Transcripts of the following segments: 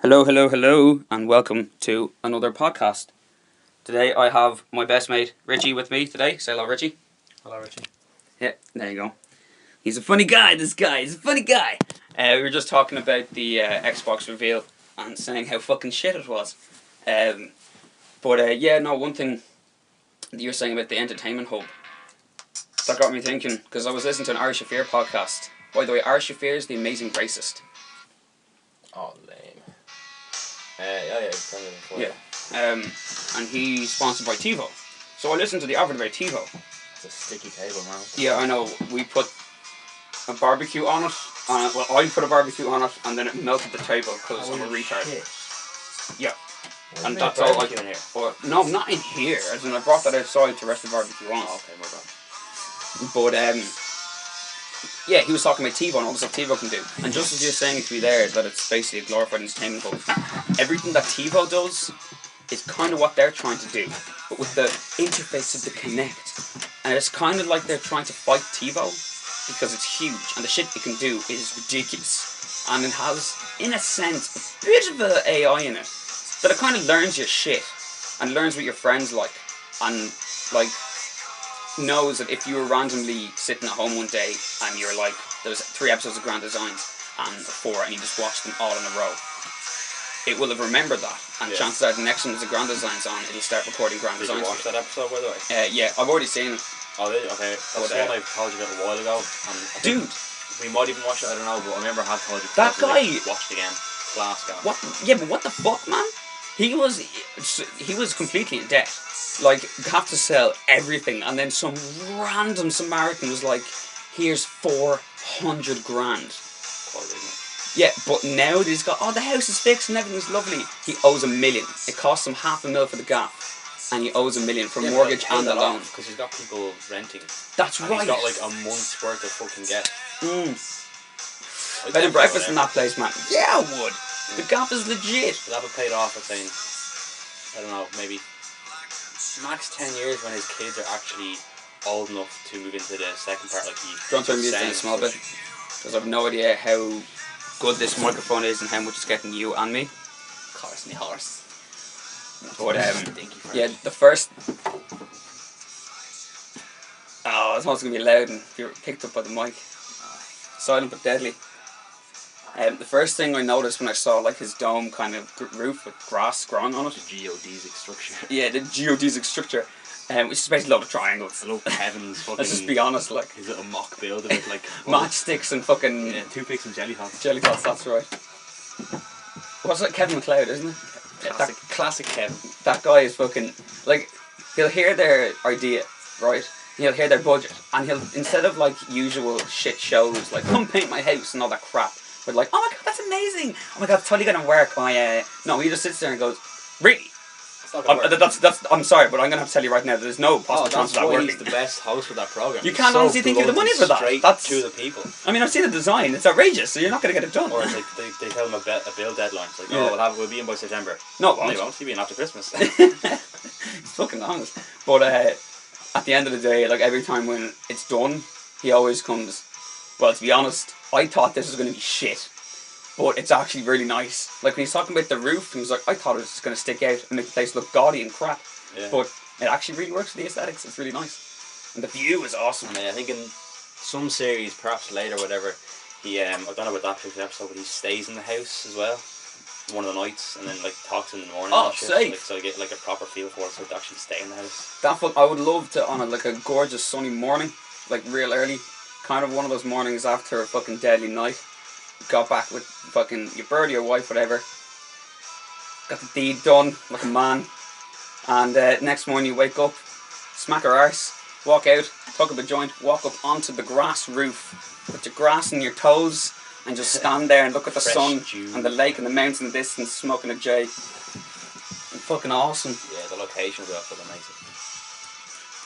Hello, hello, hello, and welcome to another podcast. Today I have my best mate Richie with me today. Say hello, Richie. Hello, Richie. Yeah, there you go. He's a funny guy, this guy. He's a funny guy. We were just talking about the Xbox reveal and saying how fucking shit it was. One thing that you were saying about the entertainment hub, that got me thinking, because I was listening to an Irish Affair podcast. By the way, Irish Affair is the amazing racist. Oh, lame. Yeah. And he's sponsored by TiVo. So I listened to the advert about TiVo. It's a sticky table, man. Yeah, I know. We put a barbecue on it. I put a barbecue on it, and then it melted the table because I'm a retard. Shit. Yeah. Well, And that's all I can hear. But no, not in here. As in, I brought that outside to rest the barbecue on. Oh, okay, my bad. But yeah, he was talking about TiVo and all the stuff TiVo can do. And just as you're saying to me there, that it's basically a glorified entertainment hub. Everything that TiVo does is kind of what they're trying to do, but with the interface of the Kinect. And it's kind of like they're trying to fight TiVo because it's huge and the shit it can do is ridiculous. And it has, in a sense, a bit of an AI in it that it kind of learns your shit and learns what your friends like, and like knows that if you were randomly sitting at home one day and you're like, there was 3 episodes of Grand Designs and 4 and you just watched them all in a row, it will have remembered that, and chances are the next one there's a Grand Designs on, it'll start recording Grand Designs. Did you watch that episode, by the way? Yeah, I've already seen it. Oh, did you? Okay. That's one I told you about a while ago. And dude! We might even watch it, I don't know, but I remember I had told you. That guy! Watched again. Class guy. What? Yeah, but what the fuck, man? He was completely in debt. Like, have to sell everything, and then some random Samaritan was like, here's 400 grand. Quality, isn't it? Yeah, but now that he's got, the house is fixed and everything's lovely, he owes $1 million. It costs him $500,000 for the gap, and he owes $1 million for mortgage and the loan. Because he's got people renting. That's and right. He's got like a month's worth of fucking get. Bed and breakfast in that place, man. Yeah, I would. The gap is legit. We'll have it paid off, I think, I don't know, maybe max 10 years when his kids are actually old enough to move into the second part. Like, he. Do you want to mute it a small bit? Because I've no idea how good this microphone is and how much it's getting you and me. Horse me horse. But yeah, the first. Oh, it's not going to be loud and you're picked up by the mic. Silent but deadly. The first thing I noticed when I saw like his dome kind of roof with grass growing on it. The geodesic structure. Yeah, the geodesic structure. Which is basically a load of triangles. I love Kevin's fucking. Let's just be honest, like. His little mock build of it, like. Matchsticks and fucking. Yeah, toothpicks and jelly tots. Jelly tots, that's right. What's it? Kevin McLeod, isn't it? Classic Kevin. That guy is fucking. Like, he'll hear their idea, right? He'll hear their budget, and he'll, instead of like usual shit shows, like, come paint my house and all that crap, but like, oh my god, that's amazing! Oh my god, it's totally gonna work. No, he just sits there and goes, really? I'm sorry, but I'm gonna have to tell you right now that there's no possible chance of that working. He's the best host for that program. You can't honestly think of the money for that. That's to the people. I mean, I've seen the design. It's outrageous, so you're not gonna get it done. Or it's like they tell him a bill deadline. It's like, we'll be in by September. No, it won't. They won't. He'll be in after Christmas. It's fucking honest. But at the end of the day, like every time when it's done, he always comes. Well, to be honest, I thought this was gonna be shit. But it's actually really nice. Like when he's talking about the roof, he was like, I thought it was just going to stick out and make the place look gaudy and crap. Yeah. But it actually really works for the aesthetics. It's really nice. And the view is awesome. I mean, I think in some series, perhaps later, whatever, he, I don't know about that particular episode, but he stays in the house as well. One of the nights, and then like talks in the morning. Oh, and shit. safe. Like, so I get like a proper feel for it, so to actually stay in the house. I would love to, on like a gorgeous sunny morning, like real early, kind of one of those mornings after a fucking deadly night. Got back with fucking your bird, your wife, whatever. Got the deed done like a man. And next morning you wake up, smack her arse, walk out, tuck up a joint, walk up onto the grass roof, put your grass in your toes, and just stand there and look at the sun and the lake and the mountains in the distance, smoking a J. And fucking awesome. Yeah, the locations are fucking amazing.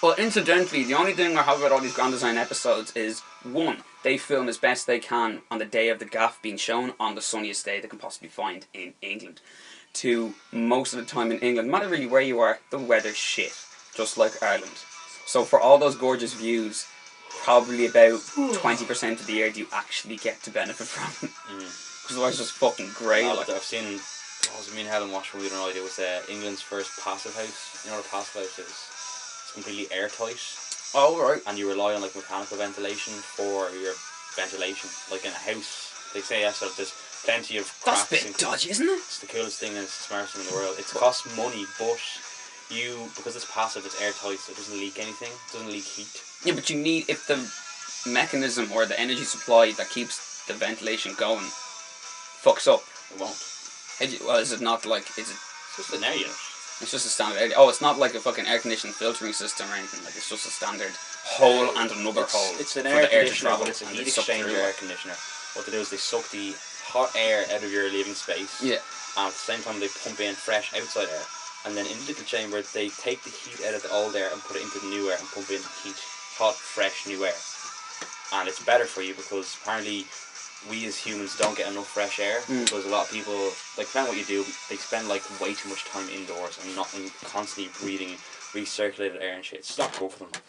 Well, incidentally, the only thing I have about all these Grand Design episodes is, 1, they film as best they can on the day of the gaff being shown on the sunniest day they can possibly find in England. 2, most of the time in England, no matter really where you are, the weather's shit, just like Ireland. So for all those gorgeous views, probably about 20% of the year do you actually get to benefit from. Because otherwise it's just fucking grey. I've seen was it me and Helen watched one the other night? It was England's first passive house. You know what a passive house is? It's completely airtight. Oh, right. And you rely on like mechanical ventilation for your ventilation. Like in a house, they say so there's plenty of cracks. That's a bit dodgy, isn't it? It's the coolest thing and it's the smartest thing in the world. It costs money, but because it's passive, it's airtight, so it doesn't leak anything. It doesn't leak heat. Yeah, but you need, if the mechanism or the energy supply that keeps the ventilation going fucks up, It won't. Well, is it not like, is it? It's just an air unit. It's just a standard air. Oh, it's not like a fucking air conditioning filtering system or anything. Like, it's just a standard hole and another hole. It's an for air the air to conditioner, travel but it's a and heat suck exchanger through. air conditioner. What they do is they suck the hot air out of your living space. Yeah. And at the same time, they pump in fresh outside air. And then in the little chamber, they take the heat out of the old air and put it into the new air and pump in heat, hot, fresh, new air. And it's better for you because apparently we as humans don't get enough fresh air because a lot of people, like, depending on what you do, they spend like way too much time indoors and constantly breathing recirculated air and shit. It's not good for them.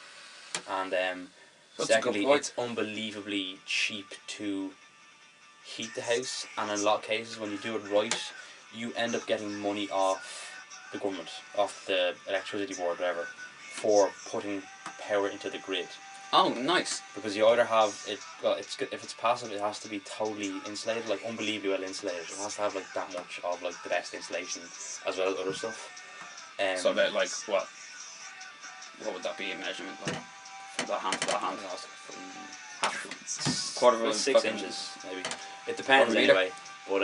And secondly, it's unbelievably cheap to heat the house, and in a lot of cases when you do it right, you end up getting money off the government, off the electricity board, whatever, for putting power into the grid. Oh, nice. Because you either have it, well, it's good, if it's passive, it has to be totally insulated, like unbelievably well insulated. It has to have like that much of like the best insulation as well as other stuff. So about like what would that be in measurement, like from that hand to that hand? Half quarter of a 6 inches maybe. It depends anyway. But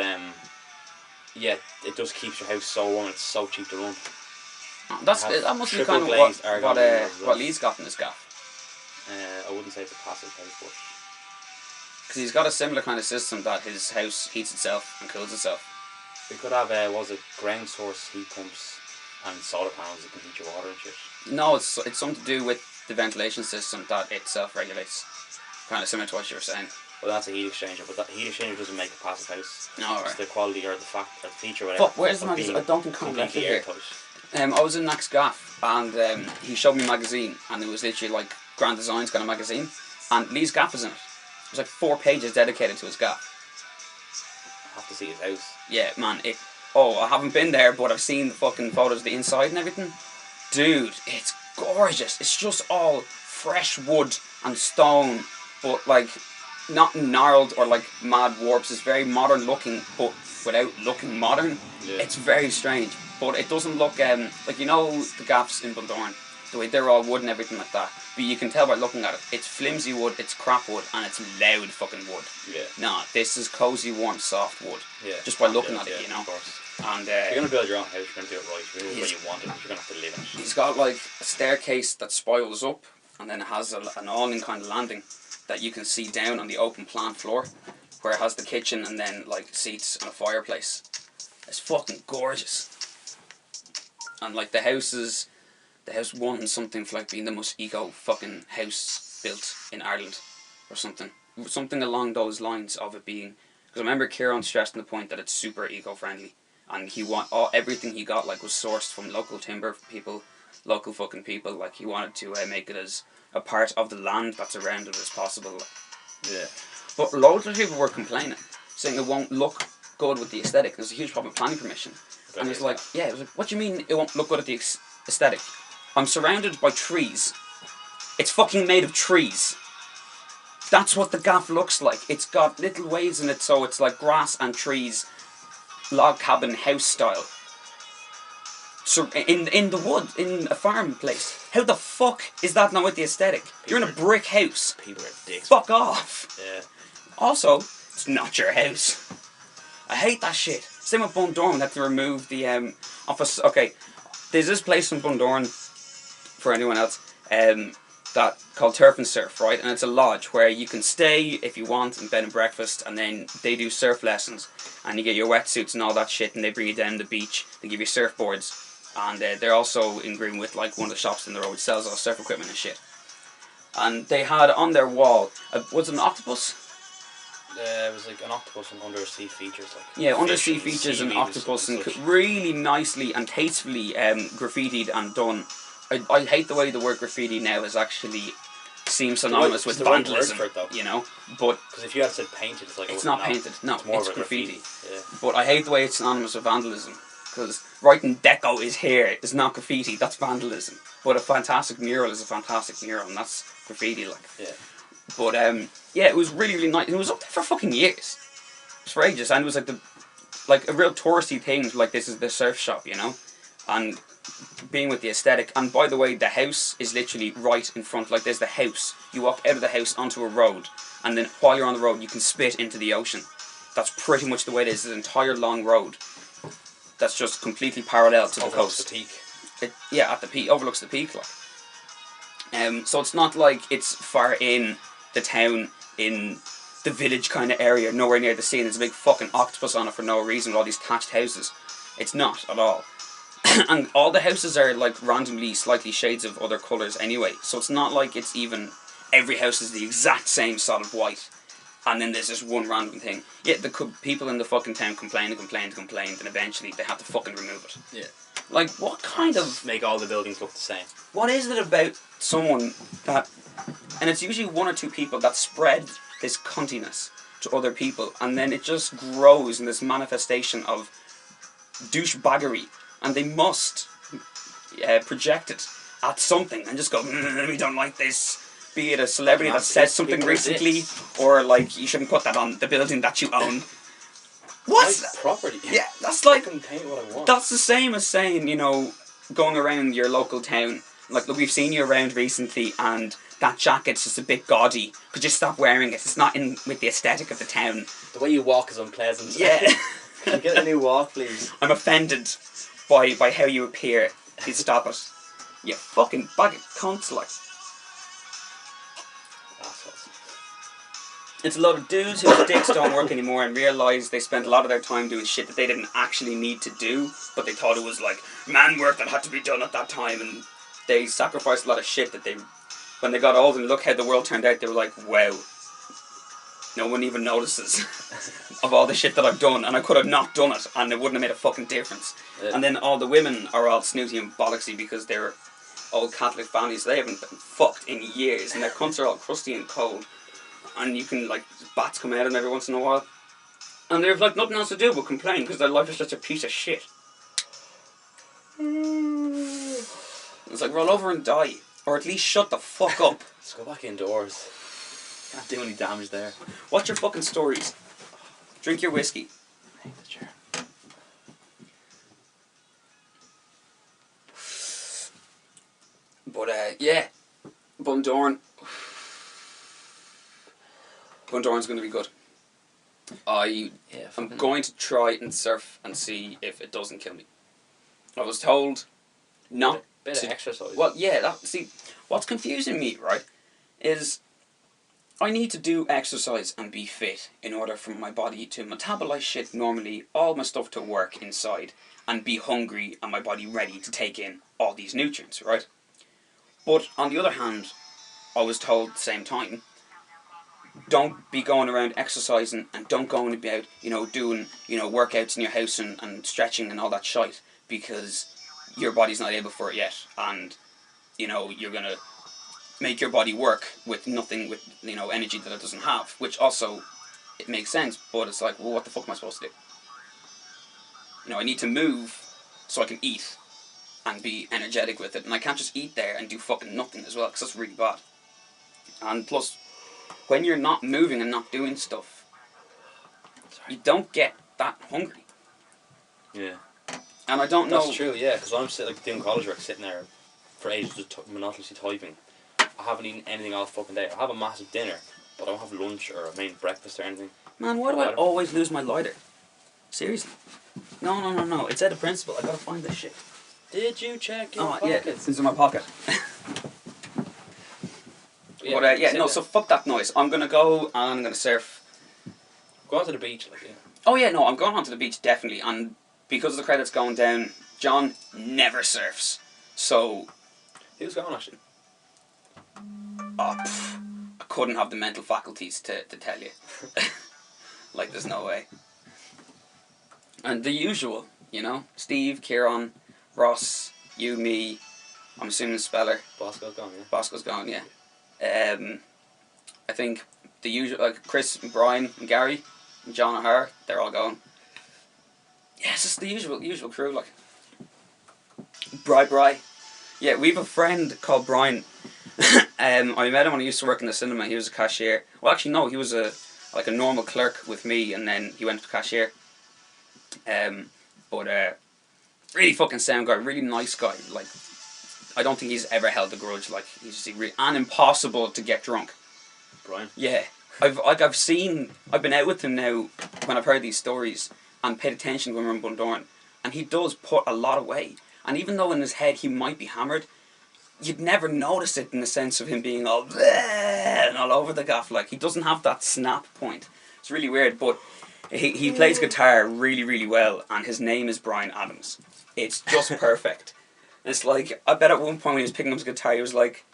yeah, it just keeps your house so warm. It's so cheap to run. That must be kind of what Lee's got in his gaff. I wouldn't say it's a passive house, but because he's got a similar kind of system that his house heats itself and cools itself. We could have ground source heat pumps and solar panels that can heat your water and shit. No, it's something to do with the ventilation system that it self-regulates. Kind of similar to what you were saying. Well, that's a heat exchanger, but that heat exchanger doesn't make a passive house. No, right. It's the quality or the feature, or whatever. Fuck, where's the magazine? I don't think Conor left it here. I was in Nack's gaff and he showed me a magazine and it was literally like Grand Designs kind of magazine and Lee's gaff was in it. It was like 4 pages dedicated to his gaff. I have to see his house. Yeah, man. I haven't been there, but I've seen the fucking photos of the inside and everything. Dude, it's gorgeous. It's just all fresh wood and stone, but like not gnarled or like mad warps. It's very modern looking, but without looking modern. Yeah. It's very strange, but it doesn't look like, you know, the gaffs in Bundoran, the way they're all wood and everything like that. But you can tell by looking at it, it's flimsy wood, it's crap wood, and it's loud fucking wood. Yeah. Nah, this is cozy, warm, soft wood. Yeah. Just by looking at it, you know. Of course. And if you're gonna build your own house, you're gonna do it right. You're gonna do it the way you want it. You're gonna have to live in it. He's got like a staircase that spirals up, and then it has an awning kind of landing that you can see down on the open plan floor, where it has the kitchen and then like seats and a fireplace. It's fucking gorgeous. And like the house won something for like being the most eco fucking house built in Ireland, or something along those lines of it being. Because I remember Kieran stressing the point that it's super eco friendly, and everything he got like was sourced from local timber people, local fucking people. Like he wanted to make it as a part of the land that's around it as possible. Yeah. But loads of people were complaining, saying it won't look good with the aesthetic. There's a huge problem with planning permission. And it's like, yeah, it was like, what do you mean it won't look good at the aesthetic? I'm surrounded by trees. It's fucking made of trees. That's what the gaff looks like. It's got little ways in it, so it's like grass and trees, log cabin house style. So in the wood, in a farm place. How the fuck is that not with the aesthetic? You're in a brick house. People are dicks. Fuck off. Yeah. Also, it's not your house. I hate that shit. Same with Bundoran, had to remove the office. Okay, there's this place in Bundoran, for anyone else, that called Turf and Surf, right? And it's a lodge where you can stay if you want and bed and breakfast, and then they do surf lessons, and you get your wetsuits and all that shit, and they bring you down the beach. They give you surfboards, and they're also in agreement with like one of the shops in the road which sells all surf equipment and shit. And they had on their wall, was it an octopus? It was like an octopus and undersea features, like yeah, undersea features and octopus, and really nicely and tastefully graffitied and done. I hate the way the word graffiti now has actually seems synonymous with it's the right word vandalism, for it, though. you know. But Because if you had said painted, it's like it's not painted. No, it's more it's of a graffiti. Yeah. But I hate the way it's synonymous with vandalism, because writing "Deco is here" is not graffiti. That's vandalism. But a fantastic mural is a fantastic mural, and that's graffiti, like. Yeah. But yeah, it was really really nice. It was up there for fucking years. It was for ages, and it was like a real touristy thing. Like, this is the surf shop, you know, and being with the aesthetic. And by the way, the house is literally right in front. Like, there's the house. You walk out of the house onto a road, and then while you're on the road, you can spit into the ocean. That's pretty much the way it is. It's an entire long road that's just completely parallel to the coast. The peak. Yeah, at the peak, overlooks the peak, like. So it's not like it's far in the town, in the village kind of area, nowhere near the sea, and there's a big fucking octopus on it for no reason with all these thatched houses. It's not at all. And all the houses are like randomly slightly shades of other colours anyway, so it's not like it's even every house is the exact same solid white, and then there's this one random thing. Yeah, the people in the fucking town complained, and eventually they had to fucking remove it. Yeah. Like, what kind of... Make all the buildings look the same. What is it about someone that... And it's usually one or two people that spread this cuntiness to other people, and then it just grows in this manifestation of douchebaggery, and they must project it at something and just go, we don't like this. Be it a celebrity that says something recently, or like, you shouldn't put that on the building that you own. What's that? Property. Yeah, that's like... I can paint what I want. That's the same as saying, you know, going around your local town. Like, look, we've seen you around recently, and that jacket's just a bit gaudy. Could you stop wearing it? It's not in with the aesthetic of the town. The way you walk is unpleasant. Yeah. Can you get a new walk, please? I'm offended by how you appear. Please stop it. You fucking bag of cunts, like. It's a lot of dudes whose dicks don't work anymore and realise they spent a lot of their time doing shit that they didn't actually need to do, but they thought it was like man work that had to be done at that time, and they sacrificed a lot of shit that they, when they got old and look how the world turned out, they were like, wow, no one even notices of all the shit that I've done, and I could have not done it and it wouldn't have made a fucking difference. And then all the women are all snooty and bollocksy because they're old Catholic families, they haven't been fucked in years, and their cunts are all crusty and cold. And you can, like, bats come out of them every once in a while. And they've, like, nothing else to do but complain because their life is such a piece of shit. It's like, roll over and die. Or at least shut the fuck up. Let's go back indoors. Can't do any damage there. What's your fucking stories? Drink your whiskey. I hate the chair. But, yeah. Bundoran. Bundoran's going to be good. I'm going to try and surf and see if it doesn't kill me. I was told not bit of exercise. Well, yeah, see, what's confusing me, right, is I need to do exercise and be fit in order for my body to metabolize shit normally, all my stuff to work inside, and be hungry and my body ready to take in all these nutrients, right? But on the other hand, I was told at the same time, don't be going around exercising and don't go about, doing, workouts in your house and stretching and all that shite, because your body's not able for it yet, and, you're going to make your body work with nothing, with, energy that it doesn't have, which also, it makes sense, but it's like, well, what the fuck am I supposed to do? I need to move so I can eat and be energetic with it, and I can't just eat there and do fucking nothing as well, because that's really bad. And plus, when you're not moving and not doing stuff, you don't get that hungry. Yeah. And I don't know... That's true, yeah, because I'm doing college work, sitting there for ages just monotonously typing. I haven't eaten anything all fucking day. I have a massive dinner, but I don't have lunch or a main breakfast or anything. Man, why do I always lose my lighter? Seriously. No. It's out of principle. I gotta find this shit. Did you check your pockets? Yeah, it's in my pocket. Yeah, but so fuck that noise. I'm gonna go and I'm gonna surf. Go on to the beach, yeah. Oh yeah, no, I'm going onto the beach definitely, and because the credit's going down, John never surfs. So who's going actually? I couldn't have the mental faculties to tell you. Like, there's no way. And the usual, Steve, Kieran, Ross, you, me, I'm assuming Speller. Bosco's gone, yeah. Bosco's gone, yeah. I think the usual, like Chris and Brian and Gary and John and her, they're all going. Yeah, it's just the usual crew, like. Bri. Yeah, we have a friend called Brian. I met him when I used to work in the cinema. He was a cashier. Well, actually, no, he was a normal clerk with me, and then he went to cashier. But really fucking sound guy, really nice guy. Like, I don't think he's ever held a grudge. Like, he's just and impossible to get drunk. Brian. Yeah, I've been out with him now when I've heard these stories and paid attention when we're in Bundoran, and he does put a lot away. And even though in his head he might be hammered, you'd never notice it in the sense of him being all bleh and all over the gaff. Like, he doesn't have that snap point. It's really weird, but he plays guitar really, really well, and his name is Brian Adams. It's just perfect. It's like, I bet at one point when he was picking up his guitar, he was like,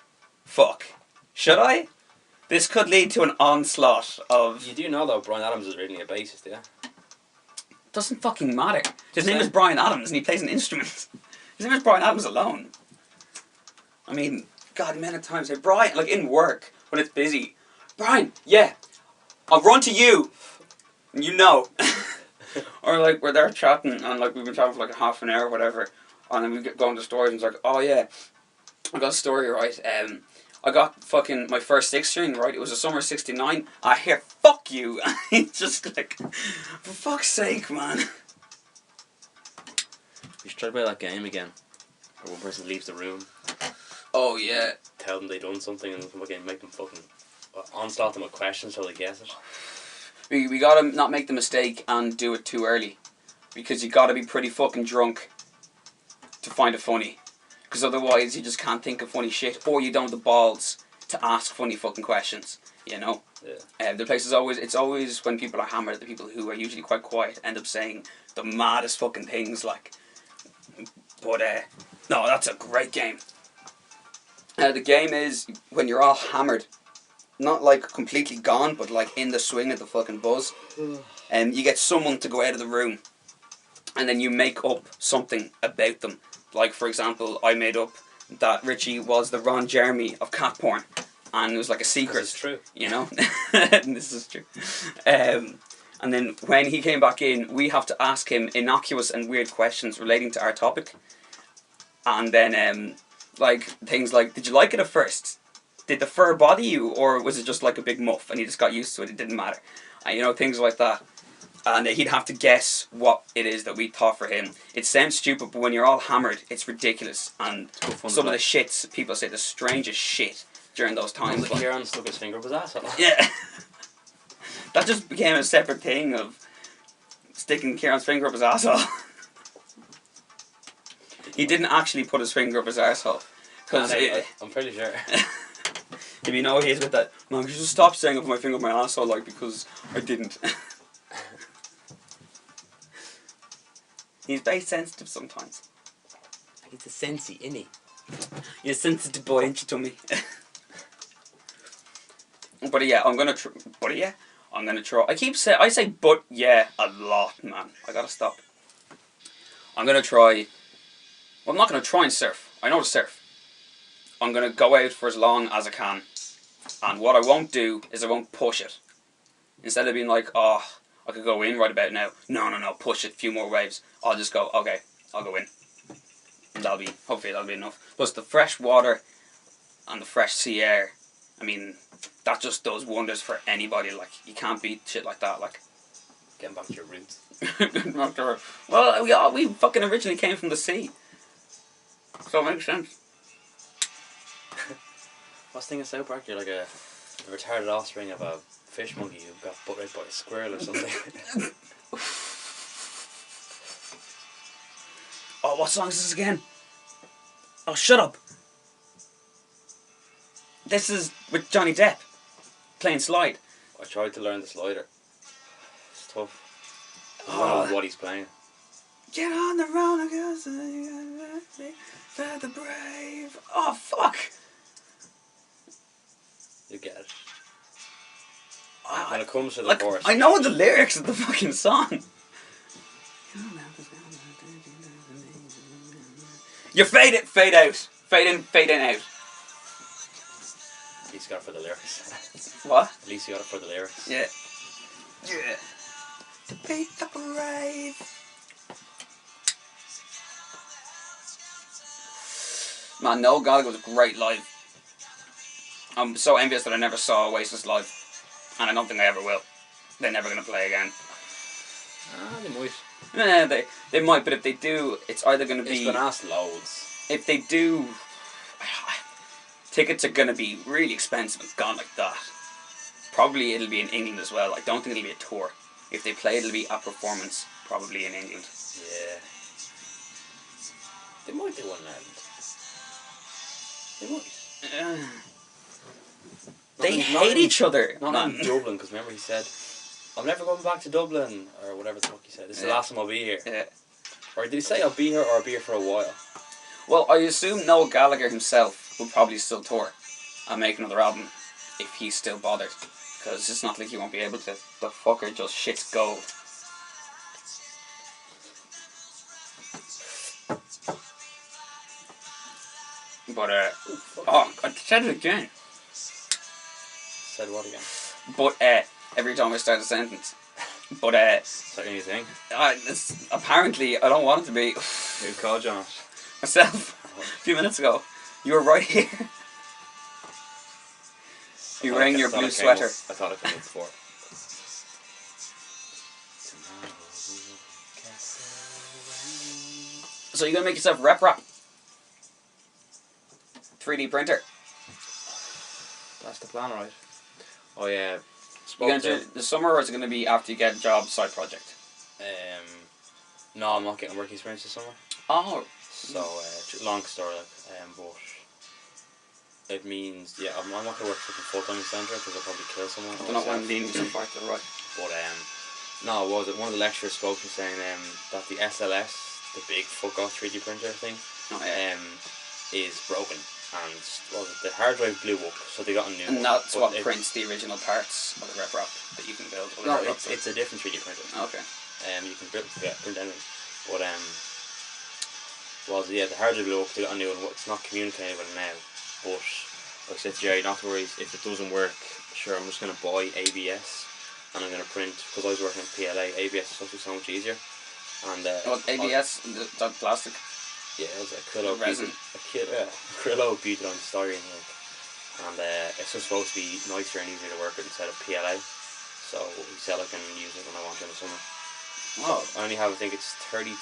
fuck, should I? This could lead to an onslaught of... You do know, though, Brian Adams is originally a bassist, yeah? Doesn't fucking matter. His name is Brian Adams, and he plays an instrument. His name is Brian Adams alone. I mean, God, many times, hey, Brian, like in work, when it's busy, Brian, yeah, I'll run to you, and you know. Or like, we're there chatting, and like, we've been chatting for like half an hour or whatever, and then we get going to stories, and it's like, oh yeah, I got a story, right, I got fucking my first 6-string, right, it was a summer of '69, I hear, fuck you, it's just like, for fuck's sake, man. We should try to play that game again, where one person leaves the room. Oh yeah. Tell them they done something and fucking make them fucking onslaught them with questions so they guess it. We gotta not make the mistake and do it too early, because you gotta be pretty fucking drunk to find it funny, because otherwise you just can't think of funny shit, or you don't have the balls to ask funny fucking questions. You know. Yeah. The place is always it's always when people are hammered, the people who are usually quite quiet end up saying the maddest fucking things like. But no, that's a great game. The game is when you're all hammered, not like completely gone, but like in the swing of the fucking buzz. You get someone to go out of the room, and then you make up something about them. Like, for example, I made up that Richie was the Ron Jeremy of cat porn, and it was like a secret. This is true. You know, this is true. And then when he came back in, we have to ask him innocuous and weird questions relating to our topic, and then like things like, did you like it at first? Did the fur bother you, or was it just like a big muff and he just got used to it? It didn't matter, and you know, things like that. And he'd have to guess what it is that we thought for him. It sounds stupid, but when you're all hammered, it's ridiculous. And some of the shits people say the strangest shit during those times. Like Kieran stuck his finger up his asshole. Yeah, that just became a separate thing of sticking Kieran's finger up his asshole. He didn't actually put his finger up his arsehole. I'm pretty sure. If you know he's with that, man, could you just stop saying I put my finger up my arsehole, like, because I didn't. He's very sensitive sometimes. He's a sensey, innit? You're a sensitive boy, ain't you, Tommy? But yeah, I'm gonna try. I say but yeah a lot, man. I gotta stop. I'm gonna try. Well, I'm not gonna try and surf. I know to surf. I'm gonna go out for as long as I can, and what I won't do is I won't push it. Instead of being like, oh, I could go in right about now. No, push it, a few more waves. I'll just go, okay, I'll go in. And hopefully that'll be enough. Plus the fresh water and the fresh sea air, I mean, that just does wonders for anybody. Like, you can't beat shit like that. Like, getting back to your roots. Well, we fucking originally came from the sea. So it makes sense. What's the thing in South Park? You're like a retarded offspring of a fish monkey who got butt raped by a squirrel or something. Oh, what song is this again? Oh, shut up. This is with Johnny Depp playing slide. I tried to learn the slider. It's tough. I don't know what he's playing. Get on the roller coaster, for the brave. Oh, fuck. You get it. When it comes to the chorus. I know the lyrics of the fucking song. You fade out. Fade in, out. At least you got it for the lyrics. What? At least you got it for the lyrics. Yeah. Yeah. To beat the brave. Man, Noel Gallagher was great live. I'm so envious that I never saw Oasis live. And I don't think I ever will. They're never going to play again. They might. They might, but if they do, it's either going to be... It's been asked loads. If they do... Tickets are going to be really expensive and gone like that. Probably it'll be in England as well. I don't think it'll be a tour. If they play, it'll be a performance, probably in England. Yeah. They might do one in Ireland. They might. They hate each other. Not in Dublin, because remember he said, I'm never going back to Dublin, or whatever the fuck he said. This is the last time I'll be here. Yeah. Or did he say I'll be here, or I'll be here for a while? Well, I assume Noel Gallagher himself will probably still tour and make another album if he's still bothered. Because it's not like he won't be able to. The fucker just shits gold. But, I said it again. Said what again? But, every time I start a sentence. But, Is that anything? Apparently, I don't want it to be. Who called you on it? Myself. A few minutes ago. You were right here. You wearing your blue sweater. I thought it came up before. So you're going to make yourself Rep-Rapp? 3D printer? That's the plan, right? Oh yeah. You going to do it this summer, or is it going to be after you get a job side project? No, I'm not getting work experience this summer. Oh. So, long story, but it means, yeah, I'm not going to work full-time in Centre because I'll probably kill someone. I don't know when leading some part to the right. But, no, was it one of the lecturers spoke to me saying that the SLS, the big fuck-off 3D printer thing, is broken. And the hard drive blew up, so they got a new one. And that's what prints the original parts of the Rep-Rapp that you can build. No, it's a different 3D printer. Okay. You can print anything. But the hard drive blew up, they got a new one. It's not communicating with it now. But like I said to Jerry, not to worry, if it doesn't work, sure, I'm just going to buy ABS and I'm going to print, because I was working with PLA, ABS is actually so much easier. And ABS, that plastic? Yeah, it was acrylic resin. Acrylic butadiene styrene, and it's just supposed to be nicer and easier to work with instead of PLA. So he said I can use it when I want to in the summer. Oh. So I only have, I think it's 32,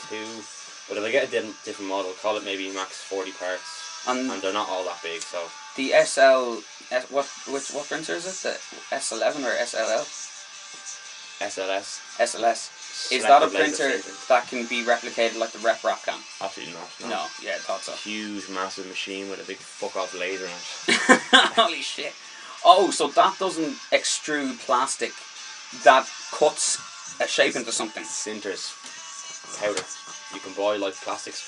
but if I get a different model, call it maybe max 40 parts, and they're not all that big. So the what printer is it? The S11 or SLL? SLS. SLS. Is that a printer that can be replicated like the Rep-Rapp can? Absolutely not. No, yeah, I thought so. Huge, massive machine with a big fuck-off laser on it. Holy shit. Oh, so that doesn't extrude plastic, that cuts a shape into something. Sinters powder. You can buy like plastics.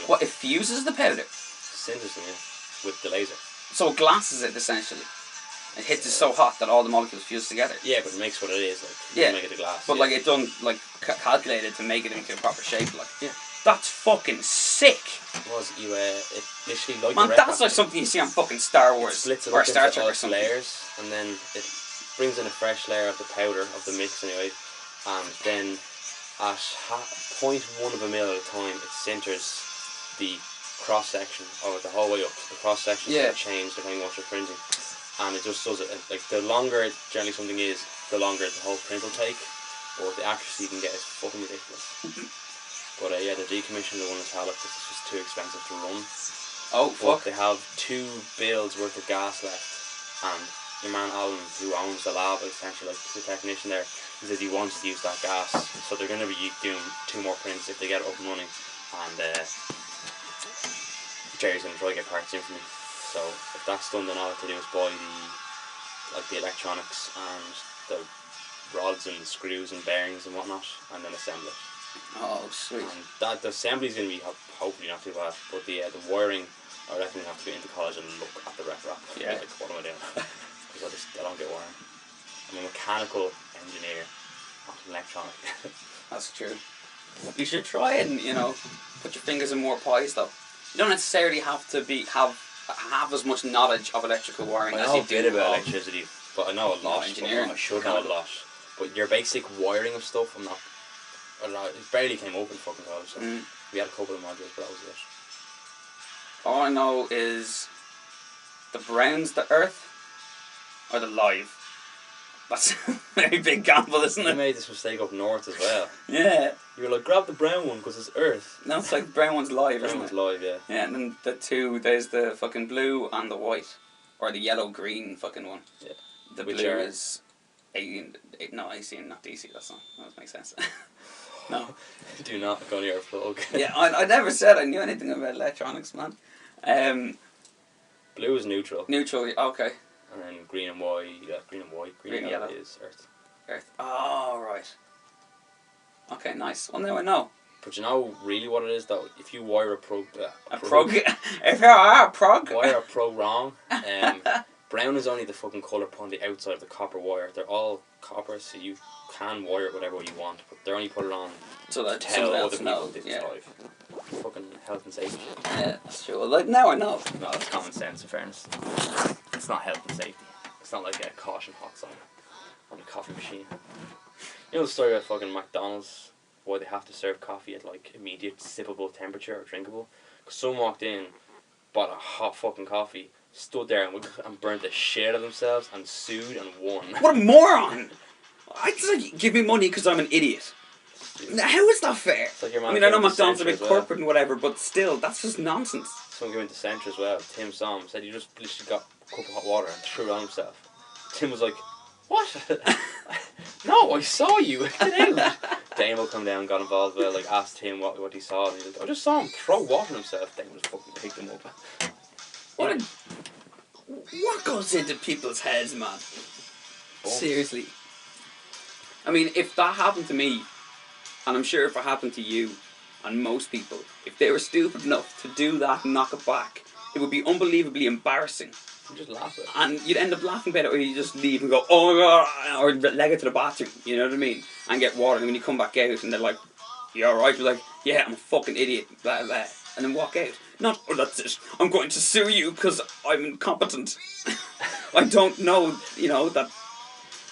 What, it fuses the powder? Sinters them, yeah, with the laser. So it glasses it essentially. It hits it so hot that all the molecules fuse together. Yeah, but it makes what it is, like, yeah, make it a glass. But yeah. like it done, like calculated to make it into a proper shape, like. Yeah. That's fucking sick. It literally like man, that's like something you see on fucking Star Wars or Star Trek or something. Layers, and then it brings in a fresh layer of the powder of the mix anyway, and then at 0.1 of a mil at a time, it centers the cross section of it the whole way up. So the cross section can change depending on what you're printing. And it just does it, like the longer generally something is, the longer the whole print will take, but the accuracy you can get is fucking ridiculous. But yeah, they're decommissioning the one in Talbot because it's just too expensive to run. Oh fuck. But they have 2 builds worth of gas left, and your man Alan, who owns the lab, essentially like the technician there, he says he wants to use that gas, so they're going to be doing 2 more prints if they get it up and running, and Jerry's going to try to get parts in for me. So if that's done, then all I have to do is buy the electronics and the rods and screws and bearings and whatnot, and then assemble it. Oh, sweet. And the assembly is going to be hopefully not too bad, but the wiring, I reckon you have to go into college and look at the Rep-Rapp. Yeah. Like, what am I doing? Because I don't get wiring. I'm a mechanical engineer, not an electronic. That's true. You should try and put your fingers in more pies though. You don't necessarily have to have as much knowledge of electrical wiring I as know you a do bit about of electricity, but I know a lot. engineering. I should know a lot. But your basic wiring of stuff, I'm not. It barely came up in fucking college. So we had a couple of modules, but that was it. All I know is the brown's the earth or the live. That's a very big gamble, isn't You it? made this mistake up north as well. Yeah. You were like, grab the brown one because it's earth. No, it's like the brown one's live, Brown isn't one's it? live, yeah. Yeah, and then the two, there's the fucking blue and the white. Or the yellow-green fucking one. Yeah. The Which blue are? is AC and not DC, that doesn't make sense. No. Do not go near a plug. Yeah, I never said I knew anything about electronics, man. Blue is neutral. Neutral, okay. And then green and white, green and yellow is earth. Earth. Oh, right. Okay, nice. Well, now I know. But you know really what it is though? If you wire a prog... If you're a prog... Wire a prog wrong, brown is only the fucking colour on the outside of the copper wire. They're all copper, so you can wire it whatever way you want, but they're only put it on so that to tell someone other else people knows. this Yeah. is live. Fucking health and safety. Yeah, that's true. Well, like, now I know. No, that's common sense, in fairness. It's not health and safety. It's not like a caution hot sign on the coffee machine. You know the story about fucking McDonald's? Why they have to serve coffee at like immediate sippable temperature or drinkable? Because someone walked in, bought a hot fucking coffee, stood there and burnt the shit out of themselves and sued and won. What a moron! I'd say give me money because I'm an idiot. How is that fair? It's like your man I mean, I know came into McDonald's a Centra bit as well. corporate and whatever, but still, that's just nonsense. Someone came into Centra as well, Tim Som, said he just literally got a cup of hot water and threw it on himself. Tim was like, what? No, I saw you. Get out. Damo come down, got involved with it, like asked him what he saw, and he was like, I just saw him throw water on himself. Damo just fucking picked him up. What goes into people's heads, man? Boom. Seriously. I mean, if that happened to me, and I'm sure if it happened to you and most people, if they were stupid enough to do that and knock it back, it would be unbelievably embarrassing. You just laugh at it. And you'd end up laughing about it, or you just leave and go, oh my god, or leg it to the bathroom, you know what I mean? And get water, and when you come back out and they're like, you alright? You're like, yeah, I'm a fucking idiot, blah blah, and then walk out. Not, oh that's it, I'm going to sue you because I'm incompetent. I don't know, that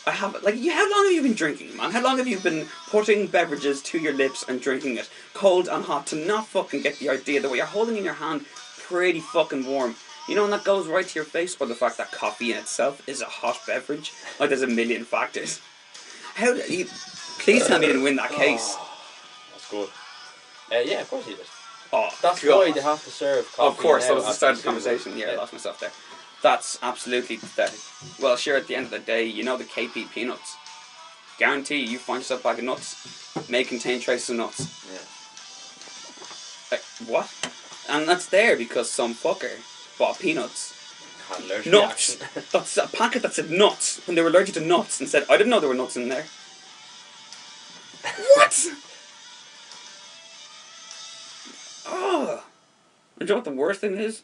I haven't, like, how long have you been drinking, man? How long have you been putting beverages to your lips and drinking it, cold and hot, to not fucking get the idea that what you're holding in your hand pretty fucking warm. You know, and that goes right to your face, or the fact that coffee in itself is a hot beverage. Like, there's a million factors. How do you... Please tell me you didn't win that case. That's good. Yeah, of course he did. Oh, That's God. why they have to serve coffee. Of course, now that was the at start of the super. conversation. Yeah, I lost myself there. That's absolutely pathetic. Well, sure, at the end of the day, you know the KP peanuts. Guarantee you find yourself a bag of nuts, may contain traces of nuts. Yeah. What? And that's there because some fucker bought peanuts. Had an allergic Nuts! reaction. That's a packet that said nuts when they were allergic to nuts and said, I didn't know there were nuts in there. What? Oh. And you know what the worst thing is?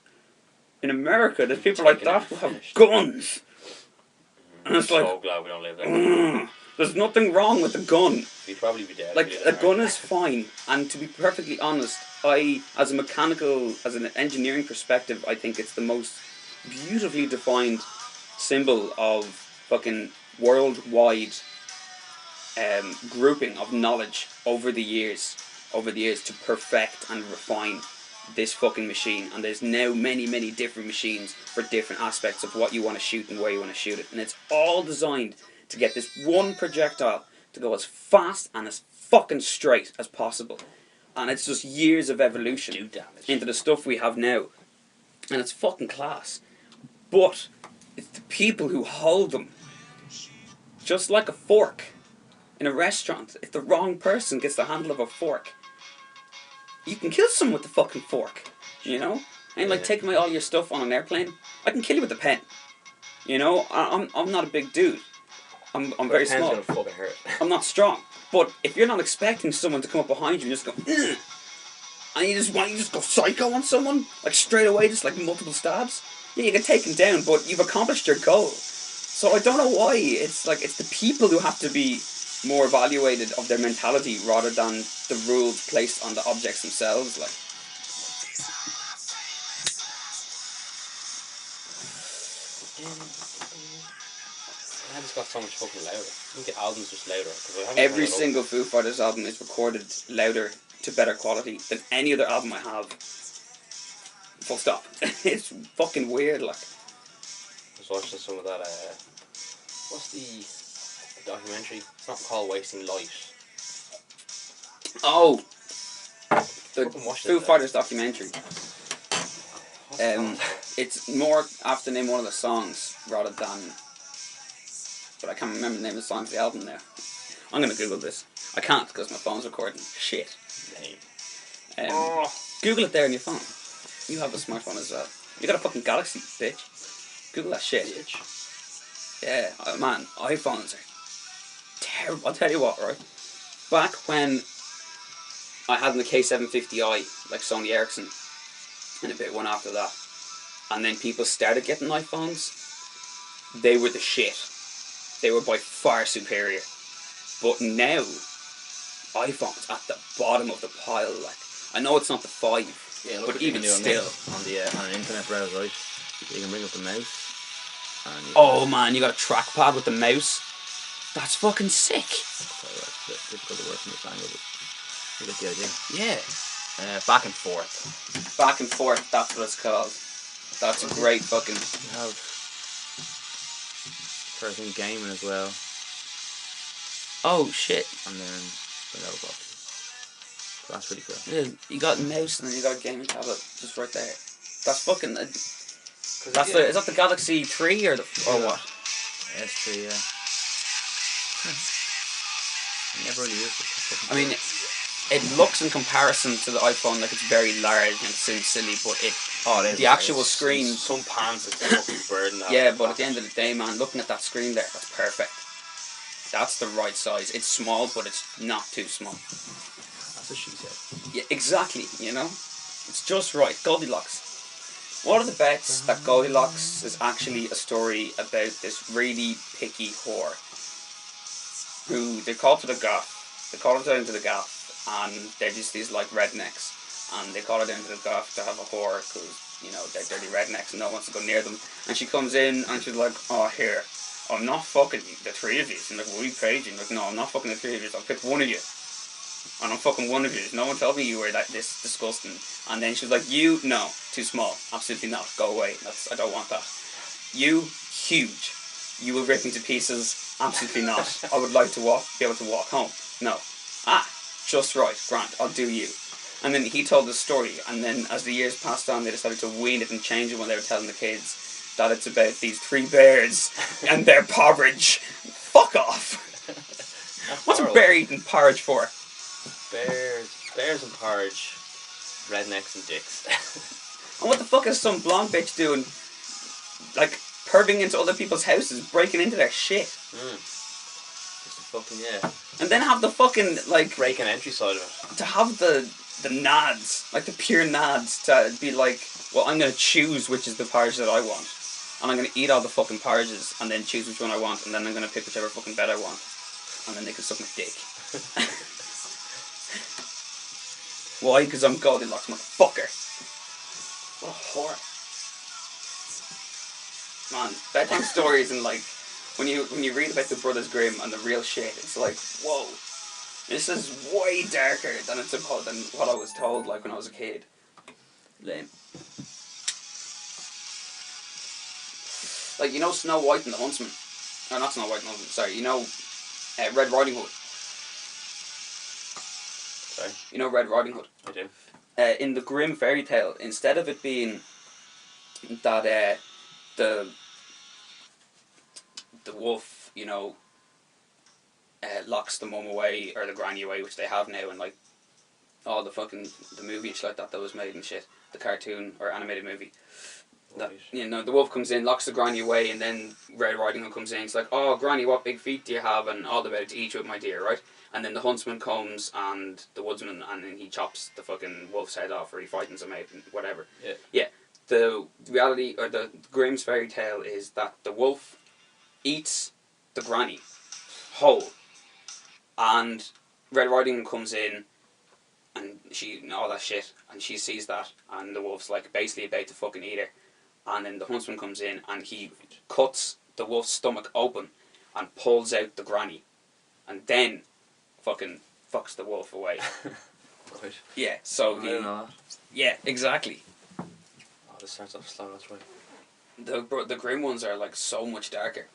In America, there's people like that who have guns. And it's like, So glad we don't live there. there's nothing wrong with a gun. We'd probably be dead. Like, if we a lived in gun America. is fine, and to be perfectly honest, as an engineering perspective, I think it's the most beautifully defined symbol of fucking worldwide grouping of knowledge over the years to perfect and refine this fucking machine. And there's now many, many different machines for different aspects of what you want to shoot and where you want to shoot it, and it's all designed to get this one projectile to go as fast and as fucking straight as possible. And it's just years of evolution Do damage. into the stuff we have now. And it's fucking class. But it's the people who hold them. Just like a fork in a restaurant. If the wrong person gets the handle of a fork, you can kill someone with the fucking fork. You know? And like taking away all your stuff on an airplane, I can kill you with a pen. You know? I'm not a big dude. I'm very small. Gonna fucking hurt. I'm not strong. But if you're not expecting someone to come up behind you and just go, ugh, and you just go psycho on someone, like straight away, just like multiple stabs, yeah, you get taken down, but you've accomplished your goal. So I don't know why it's the people who have to be more evaluated of their mentality rather than the rules placed on the objects themselves. Like, I just got so much fucking louder. I think the album's just louder. 'Cause I haven't Every turned it up. single Foo Fighters album is recorded louder to better quality than any other album I have. Full stop. It's fucking weird, like. I was watching some of that. What's the documentary? It's not called Wasting Light. Oh, the Fucking watched Foo it, Fighters documentary. What's it called? It's more after the name of one of the songs rather than. But I can't remember the name of the song of the album now. I'm gonna Google this. I can't because my phone's recording. Shit. Name. Google it there on your phone. You have a smartphone as well. You got a fucking Galaxy, bitch. Google that shit. Bitch. Yeah, man, iPhones are terrible. I'll tell you what, right? Back when I had the K750i, like Sony Ericsson, and a bit one after that, and then people started getting iPhones, they were the shit. They were by far superior. But now, iPhone's at the bottom of the pile, like. I know it's not the 5, Yeah, look but what you even can do still. on the on an internet browser, right? You can bring up the mouse. And you Oh man, you got a trackpad with the mouse? That's fucking sick. Sorry, it's a bit difficult to work from this angle, but you get the idea. Yeah. Back and forth. Back and forth, that's what it's called. That's a great fucking... You have first in gaming as well, Oh shit. and then bring that up off. So that's really cool. Yeah, you got a mouse and then you got a gaming tablet just right there. That's fucking... is that the Galaxy 3 or what? S3, yeah. I never really used it. I mean, it looks in comparison to the iPhone like it's very large and it seems silly, but it the actual screen... Some pants, it's a fucking burden. Yeah, but at the end of the day, man, looking at that screen there, that's perfect. That's the right size. It's small, but it's not too small. That's what she said. Yeah, exactly, you know? It's just right. Goldilocks. What are the bets that Goldilocks is actually a story about this really picky whore who they call to the gaff. They call her down to the gaff, and they're just these like rednecks, and they call her down to the gaff to have a whore because, you know, they're dirty rednecks and no one wants to go near them. And she comes in and she's like, oh, here, I'm not fucking the three of you. And like, we paid you. And like, no, I'm not fucking the three of you. I'll pick one of you. And I'm fucking one of you. No one told me you were this disgusting. And then she was like, you, no, too small. Absolutely not. Go away. I don't want that. You, huge. You will rip me to pieces. Absolutely not. I would like to be able to walk home. No. Ah, just right. Grant, I'll do you. And then he told the story, and then as the years passed on, they decided to wean it and change it when they were telling the kids that it's about these 3 bears and their porridge. Fuck off. What's a bear eating porridge for? Bears and porridge, rednecks and dicks. And what the fuck is some blonde bitch doing? Like, perving into other people's houses, breaking into their shit. Just a fucking, yeah. And then have the fucking, like... break and entry side of it. To have the nads, like the pure nads, to be like, well, I'm going to choose which is the porridge that I want. And I'm going to eat all the fucking porridges and then choose which one I want, and then I'm going to pick whichever fucking bed I want. And then they can suck my dick. Why? Because I'm Goldilocks, motherfucker. What a whore. Man, bedtime stories and like, when you read about the Brothers Grimm and the real shit, it's like, whoa. This is way darker than what I was told like when I was a kid. Lame. Like, you know Snow White and the Huntsman? No, not Snow White and the Huntsman, sorry. You know Red Riding Hood? Sorry? You know Red Riding Hood? I do. In the Grimm fairy tale, instead of it being that the wolf, you know, locks the mum away or the granny away, which they have now, and like all the fucking the movie and shit like that was made and shit, the cartoon or animated movie. That, you know, the wolf comes in, locks the granny away, and then Red Riding Hood comes in. It's like, oh, granny, what big feet do you have? And all about it to eat you, my dear, right? And then the huntsman comes and the woodsman, and then he chops the fucking wolf's head off, or he frightens him out, and whatever. Yeah. Yeah. The reality, or the Grimm's fairy tale is that the wolf eats the granny whole, and Red Riding Hood comes in, and all that shit, and she sees that, and the wolf's like basically about to fucking eat her, and then the huntsman comes in and he cuts the wolf's stomach open and pulls out the granny, and then fucking fucks the wolf away. Right. Yeah, so I don't know that. yeah, exactly. Oh, this starts off slow, that's right. The grim ones are like so much darker.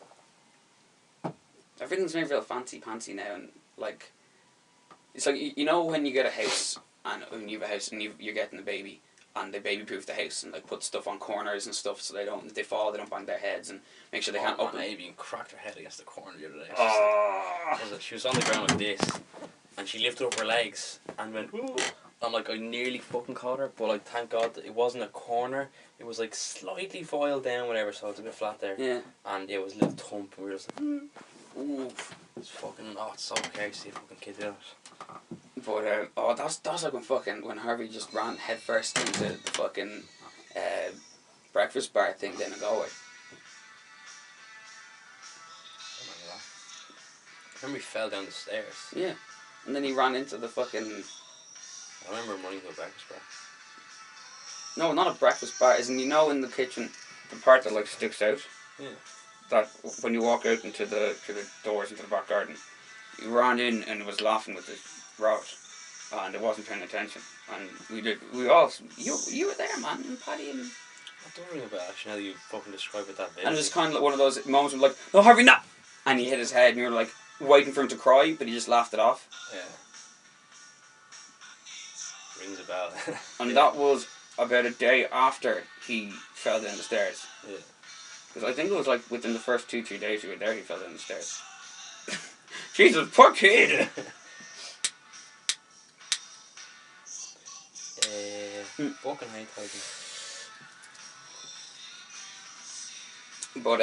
Everything's made real fancy pantsy now, and like it's like you know when you get a house and when you have a house and you're getting a baby and they baby proof the house and like put stuff on corners and stuff so they fall, they don't bang their heads, and make sure they can't open. Maybe cracked her head against the corner the other day. Oh. She was on the ground like this, and she lifted up her legs and went, ooh. I'm like, I nearly fucking caught her, but like, thank God that it wasn't a corner. It was like slightly foiled down, whatever, so it's a bit flat there. Yeah. And yeah, it was a little thump, and we were just like, ooh. It's fucking, oh, it's so scary to see a fucking kid do it. But that's like when Harvey just ran headfirst into the fucking breakfast bar thing down in Galway. I remember he fell down the stairs. Yeah, and then he ran into the fucking. I remember him running to a breakfast bar. No, not a breakfast bar. Isn't in the kitchen, the part that like sticks out. Yeah. That when you walk out into the doors into the back garden, he ran in and was laughing with his rod, and it wasn't paying attention. And we all you were there, man, and Paddy and. I don't ring a bell actually. Now that you fucking describe it that bit. And it was kind of like one of those moments where like, no, Harvey, no! And he hit his head, and you were like waiting for him to cry, but he just laughed it off. Yeah. Rings a bell. And that was about a day after he fell down the stairs. Yeah. Because I think it was like within the first 2-3 days we were there, he fell down the stairs. Jesus, poor kid! Fucking hate Titan. But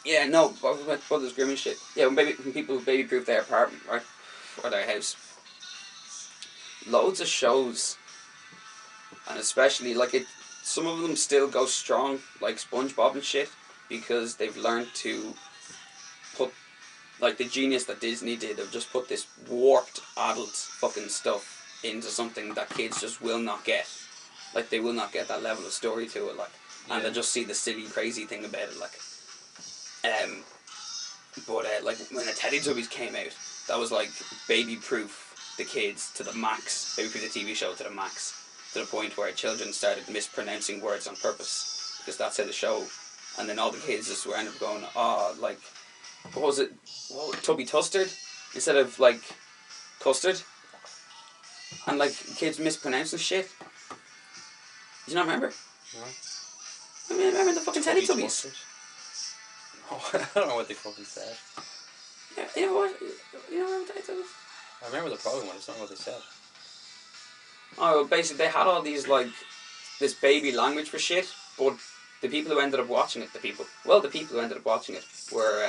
yeah, no, what this grim and shit. Yeah, when people baby proof their apartment, right, or their house. Loads of shows, and especially like some of them still go strong, like SpongeBob and shit, because they've learned to put, like the genius that Disney did of just put this warped adult fucking stuff into something that kids just will not get. Like they will not get that level of story to it, like, and they'll just see the silly, crazy thing about it, like. But like when the Teletubbies came out, that was like baby proof the kids to the max. Baby proof the TV show to the max, to the point where children started mispronouncing words on purpose because that's how the show. And then all the kids just were end up going, oh, like, what was it? Tubby Tustard instead of like custard. And like kids mispronouncing shit. Do you not remember? No. I mean, remember the fucking Teletubbies? Mustard? Oh, I don't know what they fucking said. Yeah, you know what? You know remember Teletubbies? I remember the program, I just don't know what they said. Oh, well, basically they had all these like this baby language for shit, but the people who ended up watching it, the people who ended up watching it were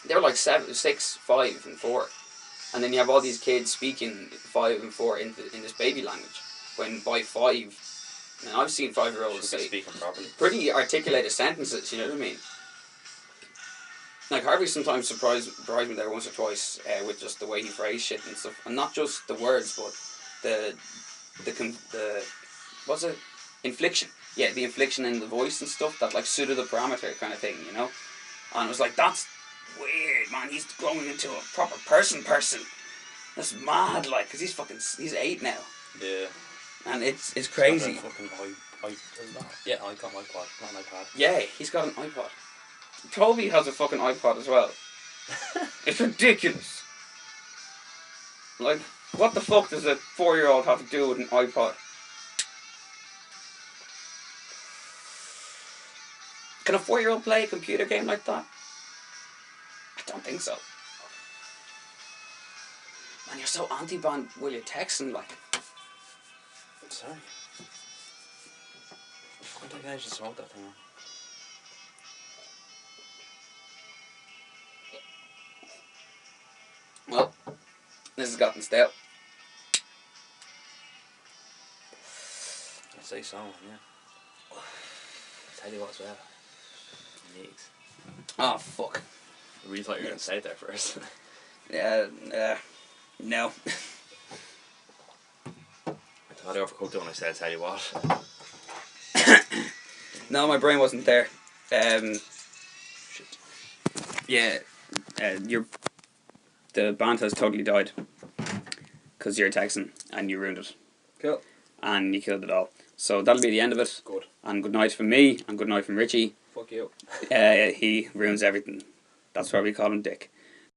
they were like 7, 6, 5, and 4, and then you have all these kids speaking 5 and 4 in this baby language. When by 5, now I've seen 5-year-olds say speaking properly. pretty articulated sentences. You know what I mean? Like Harvey sometimes surprised me there once or twice with just the way he phrased shit and stuff, and not just the words, but the what's it? Infliction. Yeah, the infliction in the voice and stuff that like suited the parameter kind of thing, you know. And it was like, that's weird, man. He's growing into a proper person. That's mad, like, cause he's 8 now. Yeah. And it's crazy. Fucking yeah, I got an iPod, not an iPad. Yeah, he's got an iPod. Toby has a fucking iPod as well. It's ridiculous. Like, what the fuck does a 4-year-old have to do with an iPod? Can a 4-year-old play a computer game like that? I don't think so. Man, you're so anti-ban while you're texting, like. Sorry. I think I should smoke that thing on. Well, this has gotten stale. I'd say so, yeah. I'll tell you what as well. Legs. Oh, fuck. I really thought you were going to say it there first. No. I thought I overcooked it when I said, tell you what. No, my brain wasn't there. Yeah, the band has totally died because you're a Texan and you ruined it. Cool. And you killed it all. So that'll be the end of it. Good. And good night from me, and good night from Richie. Fuck you. He ruins everything. That's why we call him Dick.